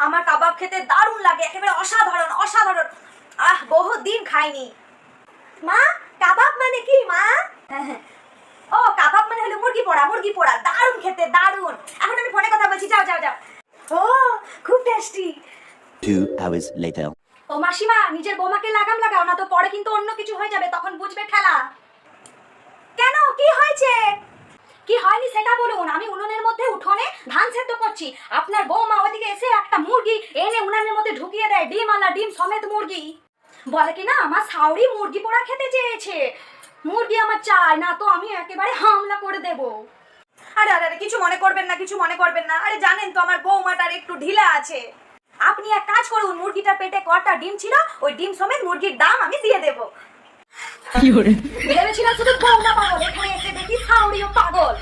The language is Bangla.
আমার কাবাব খেতে দারুণ লাগে, একেবারে অসাধারণ অসাধারণ। বহুত দিন খাইনি। মা কাবাব মানে কি মা? ও কাবাব মানে হলো মুরগি পোড়া, দারুণ খেতে দারুণ। এখন আমি ফোনে কথা বলছি, যাও যাও যাও। ও খুব টেস্টি। 2 hours later. ও মাসিমা, নিজের বৌমাকে লাগাম লাগাও না তো, পরে কিন্তু অন্য কিছু হয়ে যাবে, তখন বুঝবে খেলা। কেন, কি হয়েছে? কি হয়নি সেটা বলুন। আমি উনুনের মধ্যে উঠোনে ধান সেদ্ধ করছি, আপনার বৌমা ওদিকে এসে একটা মুরগি এনে উনানের মধ্যে ঢুকিয়ে দেয়, ডিম সমেত মুরগি। বলে কি না আমার শাওরি মুরগি পোড়া খেতে চেয়েছে, মুরগি আমার চাই না, তো আমি একেবারে হামলা করে দেব। আরে আরে কিছু মনে করবেন না, কিছু মনে করবেন না। আরে জানেন তো আমার বৌমাটার একটু ঢিলা আছে। আপনি এক কাজ করুন, মুরগিটার পেটে কটা ডিম ছিল, ওই ডিম সমেত মুরগির দাম আমি দিয়ে দেবো। ভেবেছিলাম শুধু বৌমা পাগল, এখানে এসে দেখি শাওরিও পাগল।